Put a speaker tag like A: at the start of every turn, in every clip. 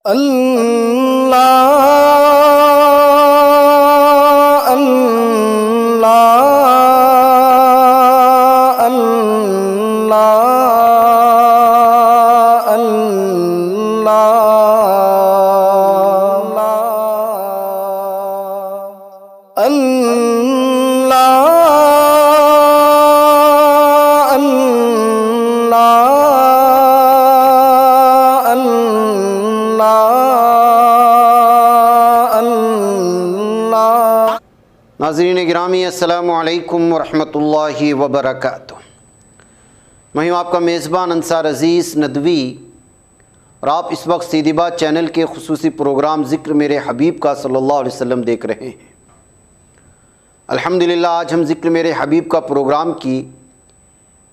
A: اللہ اللہ اللہ اللہ
B: ناظرین گرامی، السلام علیکم ورحمۃ اللہ وبرکاتہ۔ میں ہوں آپ کا میزبان انصار عزیز ندوی، اور آپ اس وقت سیدھی بات چینل کے خصوصی پروگرام ذکر میرے حبیب کا صلی اللہ علیہ وسلم دیکھ رہے ہیں۔ الحمدللہ آج ہم ذکر میرے حبیب کا پروگرام کی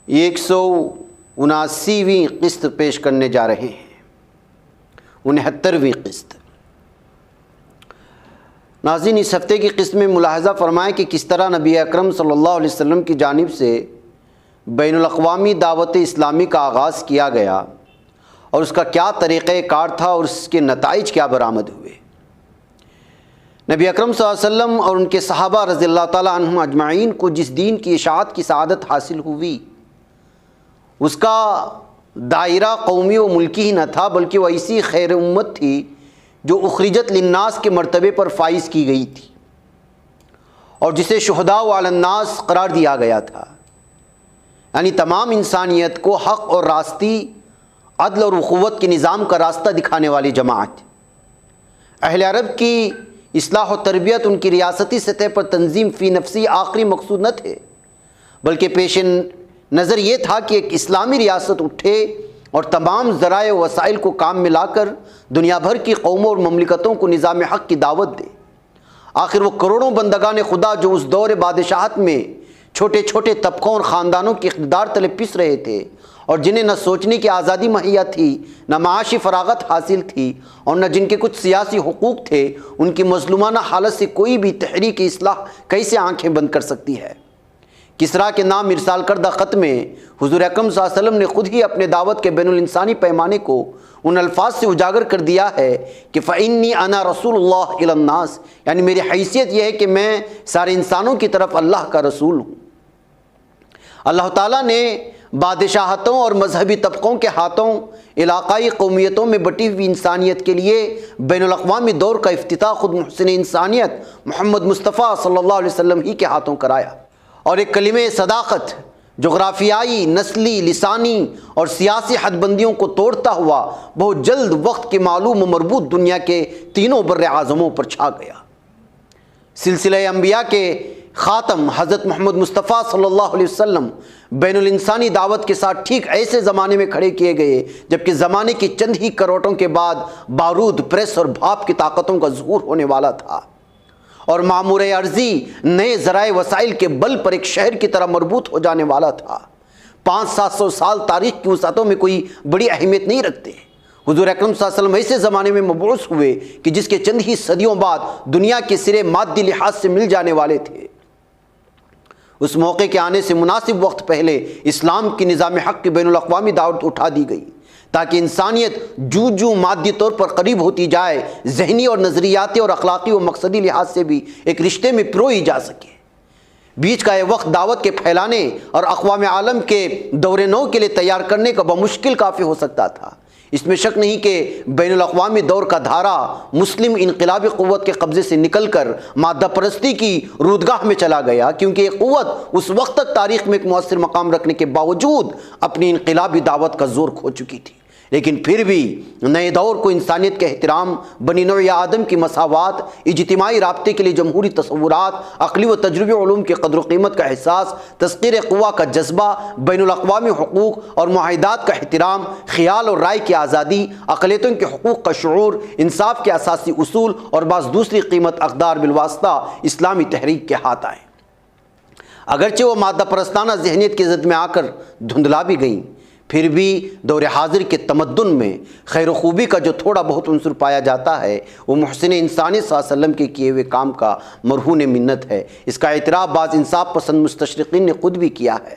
B: 179ویں قسط پیش کرنے جا رہے ہیں، 69ویں قسط۔ ناظرین، اس ہفتے کی قسط میں ملاحظہ فرمائیں کہ کس طرح نبی اکرم صلی اللہ علیہ وسلم کی جانب سے بین الاقوامی دعوت اسلامی کا آغاز کیا گیا اور اس کا کیا طریقہ کار تھا اور اس کے نتائج کیا برآمد ہوئے۔ نبی اکرم صلی اللہ علیہ وسلم اور ان کے صحابہ رضی اللہ تعالیٰ عنہم اجمعین کو جس دین کی اشاعت کی سعادت حاصل ہوئی، اس کا دائرہ قومی و ملکی ہی نہ تھا، بلکہ وہ ایسی خیر امت تھی جو اخرجت للناس کے مرتبے پر فائز کی گئی تھی، اور جسے شہداء علی الناس قرار دیا گیا تھا، یعنی تمام انسانیت کو حق اور راستی، عدل اور اخوت کے نظام کا راستہ دکھانے والی جماعت۔ اہل عرب کی اصلاح و تربیت ان کی ریاستی سطح پر تنظیم فی نفسی آخری مقصود نہ تھے، بلکہ پیش نظر یہ تھا کہ ایک اسلامی ریاست اٹھے اور تمام ذرائع و وسائل کو کام میں لا کر دنیا بھر کی قوموں اور مملکتوں کو نظام حق کی دعوت دے۔ آخر وہ کروڑوں بندگان خدا جو اس دور بادشاہت میں چھوٹے چھوٹے طبقوں اور خاندانوں کی اقتدار تلے پس رہے تھے، اور جنہیں نہ سوچنے کی آزادی مہیا تھی، نہ معاشی فراغت حاصل تھی، اور نہ جن کے کچھ سیاسی حقوق تھے، ان کی مظلومانہ حالت سے کوئی بھی تحریک اصلاح کیسے آنکھیں بند کر سکتی ہے۔ کسریٰ کے نام ارسال کردہ خط میں حضور اکرم صلی اللہ علیہ وسلم نے خود ہی اپنے دعوت کے بین الانسانی پیمانے کو ان الفاظ سے اجاگر کر دیا ہے کہ فَإِنِّي أَنَا رَسُولُ اللَّهِ إِلَى النَّاسِ، یعنی میری حیثیت یہ ہے کہ میں سارے انسانوں کی طرف اللہ کا رسول ہوں۔ اللہ تعالیٰ نے بادشاہتوں اور مذہبی طبقوں کے ہاتھوں علاقائی قومیتوں میں بٹی ہوئی انسانیت کے لیے بین الاقوامی دور کا افتتاح خود محسن انسانیت محمد مصطفیٰ صلی اللہ علیہ وسلم ہی کے ہاتھوں کرایا، اور ایک کلمہ صداقت جغرافیائی، نسلی، لسانی اور سیاسی حد بندیوں کو توڑتا ہوا بہت جلد وقت کے معلوم و مربوط دنیا کے تینوں بر اعظموں پر چھا گیا۔ سلسلہ انبیاء کے خاتم حضرت محمد مصطفیٰ صلی اللہ علیہ وسلم بین الانسانی دعوت کے ساتھ ٹھیک ایسے زمانے میں کھڑے کیے گئے جبکہ زمانے کی چند ہی کروٹوں کے بعد بارود، پریس اور بھاپ کی طاقتوں کا ظہور ہونے والا تھا، اور معمور ارضی نئے ذرائع وسائل کے بل پر ایک شہر کی طرح مربوط ہو جانے والا تھا۔ 500-700 سال تاریخ کی وسعتوں میں کوئی بڑی اہمیت نہیں رکھتے۔ حضور اکرم صلی اللہ علیہ وسلم ایسے زمانے میں مبعوث ہوئے کہ جس کے چند ہی صدیوں بعد دنیا کے سرے مادی لحاظ سے مل جانے والے تھے۔ اس موقع کے آنے سے مناسب وقت پہلے اسلام کی نظام حق کی بین الاقوامی دعوت اٹھا دی گئی تاکہ انسانیت جو مادی طور پر قریب ہوتی جائے، ذہنی اور نظریاتی اور اخلاقی و مقصدی لحاظ سے بھی ایک رشتے میں پروئی جا سکے۔ بیچ کا یہ وقت دعوت کے پھیلانے اور اقوام عالم کے دور نو کے لیے تیار کرنے کا بمشکل کافی ہو سکتا تھا۔ اس میں شک نہیں کہ بین الاقوامی دور کا دھارا مسلم انقلابی قوت کے قبضے سے نکل کر مادہ پرستی کی رودگاہ میں چلا گیا، کیونکہ یہ قوت اس وقت تک تاریخ میں ایک مؤثر مقام رکھنے کے باوجود اپنی انقلابی دعوت کا زور کھو چکی تھی۔ لیکن پھر بھی نئے دور کو انسانیت کے احترام، بنی نوع آدم کی مساوات، اجتماعی رابطے کے لیے جمہوری تصورات، عقلی و تجربی علوم کی قدر و قیمت کا احساس، تذکیر قوا کا جذبہ، بین الاقوامی حقوق اور معاہدات کا احترام، خیال اور رائے کی آزادی، اقلیتوں کے حقوق کا شعور، انصاف کے اساسی اصول اور بعض دوسری قیمت اقدار بالواسطہ اسلامی تحریک کے ہاتھ آئے۔ اگرچہ وہ مادہ پرستانہ ذہنیت کی زد میں آ کر دھندلا بھی گئیں، پھر بھی دور حاضر کے تمدن میں خیر و خوبی کا جو تھوڑا بہت عنصر پایا جاتا ہے وہ محسن انسانی صلی اللہ علیہ وسلم کے کیے ہوئے کام کا مرہون منت ہے۔ اس کا اعتراف بعض انصاف پسند مستشرقین نے خود بھی کیا ہے۔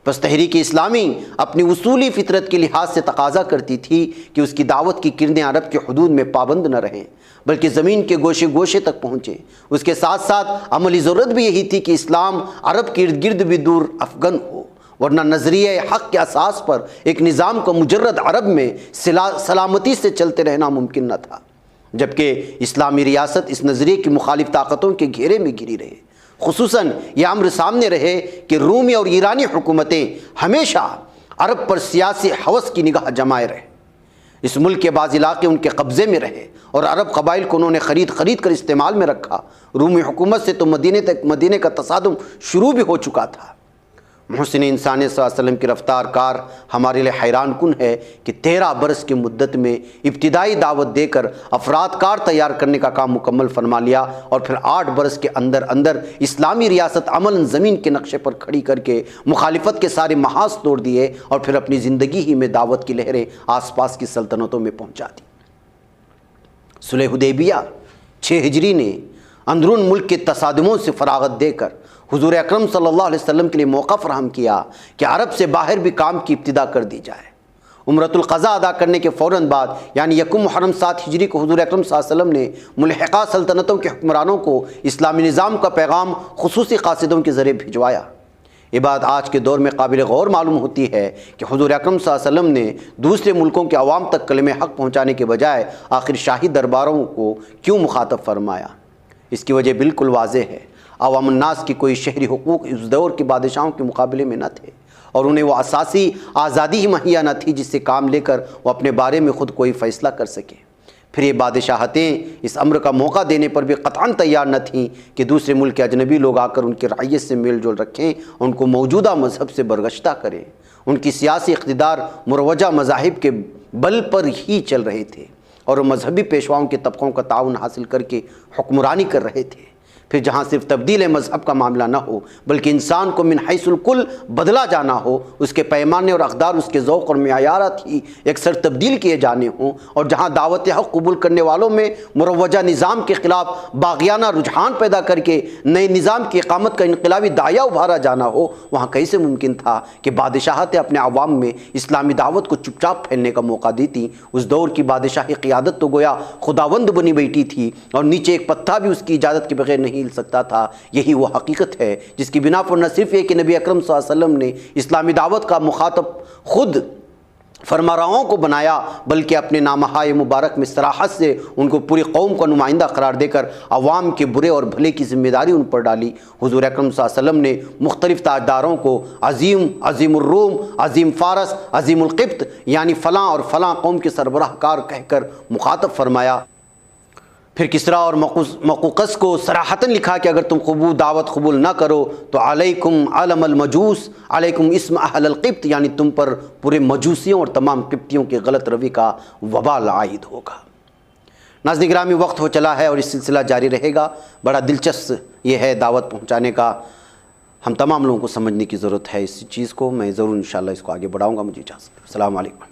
B: بس تحریک اسلامی اپنی اصولی فطرت کے لحاظ سے تقاضا کرتی تھی کہ اس کی دعوت کی کرنیں عرب کے حدود میں پابند نہ رہیں بلکہ زمین کے گوشے گوشے تک پہنچے۔ اس کے ساتھ ساتھ عملی ضرورت بھی یہی تھی کہ اسلام عرب کے ارد گرد بھی دور افغن ہو، ورنہ نظریہ حق کے اساس پر ایک نظام کو مجرد عرب میں سلامتی سے چلتے رہنا ممکن نہ تھا، جبکہ اسلامی ریاست اس نظریے کی مخالف طاقتوں کے گھیرے میں گھری رہے۔ خصوصاً یہ امر سامنے رہے کہ رومی اور ایرانی حکومتیں ہمیشہ عرب پر سیاسی ہوس کی نگاہ جمائے رہے۔ اس ملک کے بعض علاقے ان کے قبضے میں رہے اور عرب قبائل کو انہوں نے خرید کر استعمال میں رکھا۔ رومی حکومت سے تو مدینے کا تصادم شروع بھی ہو چکا تھا۔ محسن انسان صلی اللہ علیہ وسلم کی رفتار کار ہمارے لیے حیران کن ہے کہ 13 برس کی مدت میں ابتدائی دعوت دے کر افراد کار تیار کرنے کا کام مکمل فرما لیا، اور پھر 8 برس کے اندر اسلامی ریاست عملاً زمین کے نقشے پر کھڑی کر کے مخالفت کے سارے محاذ توڑ دیے اور پھر اپنی زندگی ہی میں دعوت کی لہریں آس پاس کی سلطنتوں میں پہنچا دی۔ صلح حدیبیہ 6 ہجری نے اندرون ملک کے تصادموں سے فراغت دے کر حضور اکرم صلی اللہ علیہ وسلم کے لیے موقع فراہم کیا کہ عرب سے باہر بھی کام کی ابتدا کر دی جائے۔ عمرۃ القضاء ادا کرنے کے فوراً بعد یعنی یکم محرم 7 ہجری کو حضور اکرم صلی اللہ علیہ وسلم نے ملحقہ سلطنتوں کے حکمرانوں کو اسلامی نظام کا پیغام خصوصی قاصدوں کے ذریعے بھجوایا۔ یہ بات آج کے دور میں قابل غور معلوم ہوتی ہے کہ حضور اکرم صلی اللہ علیہ وسلم نے دوسرے ملکوں کے عوام تک کلمہ حق پہنچانے کے بجائے آخر شاہی درباروں کو کیوں مخاطب فرمایا؟ اس کی وجہ بالکل واضح ہے۔ عوام الناس کی کوئی شہری حقوق اس دور کے بادشاہوں کے مقابلے میں نہ تھے، اور انہیں وہ اساسی آزادی ہی مہیا نہ تھی جس سے کام لے کر وہ اپنے بارے میں خود کوئی فیصلہ کر سکے۔ پھر یہ بادشاہتیں اس امر کا موقع دینے پر بھی قطعاً تیار نہ تھیں کہ دوسرے ملک کے اجنبی لوگ آ کر ان کی رعیت سے میل جول رکھیں، ان کو موجودہ مذہب سے برگشتہ کریں۔ ان کی سیاسی اقتدار مروجہ مذاہب کے بل پر ہی چل رہے تھے، اور وہ مذہبی پیشواؤں کے طبقوں کا تعاون حاصل کر کے حکمرانی کر رہے تھے۔ پھر جہاں صرف تبدیل مذہب کا معاملہ نہ ہو بلکہ انسان کو من حیث الکل بدلا جانا ہو، اس کے پیمانے اور اقدار، اس کے ذوق اور معیارات ہی یکسر تبدیل کیے جانے ہوں، اور جہاں دعوت حق قبول کرنے والوں میں مروجہ نظام کے خلاف باغیانہ رجحان پیدا کر کے نئے نظام کی اقامت کا انقلابی داعیہ ابھارا جانا ہو، وہاں کیسے ممکن تھا کہ بادشاہتیں اپنے عوام میں اسلامی دعوت کو چپ چاپ پھیلنے کا موقع دیتی؟ اس دور کی بادشاہی قیادت تو گویا خداوند بنی بیٹھی تھی، اور نیچے ایک پتا بھی اس کی اجازت کے بغیر نہیں ہل سکتا تھا۔ یہی وہ حقیقت ہے جس کی بنا پر نہ صرف یہ کہ نبی اکرم صلی اللہ علیہ وسلم نے اسلامی دعوت کا مخاطب خود فرمانرواؤں کو بنایا، بلکہ اپنے نامہائے مبارک میں صراحت سے ان کو پوری قوم کا نمائندہ قرار دے کر عوام کے برے اور بھلے کی ذمہ داری ان پر ڈالی۔ حضور اکرم صلی اللہ علیہ وسلم نے مختلف تاجداروں کو عظیم الروم، عظیم فارس، عظیم القبط یعنی فلاں اور فلاں قوم کے سربراہ کار کہہ کر مخاطب فرمایا۔ پھر کسریٰ اور مقوقس کو صراحتاً لکھا کہ اگر تم دعوت قبول نہ کرو تو علیکم علم المجوس، علیکم اسم اہل القبط، یعنی تم پر پورے مجوسیوں اور تمام قبطیوں کے غلط روی کا وبال عائد ہوگا۔ ناظرین گرامی، وقت ہو چلا ہے اور اس سلسلہ جاری رہے گا۔ بڑا دلچسپ یہ ہے دعوت پہنچانے کا، ہم تمام لوگوں کو سمجھنے کی ضرورت ہے اس چیز کو۔ میں ضرور انشاءاللہ اس کو آگے بڑھاؤں گا۔ مجھے اجازت۔ السلام علیکم۔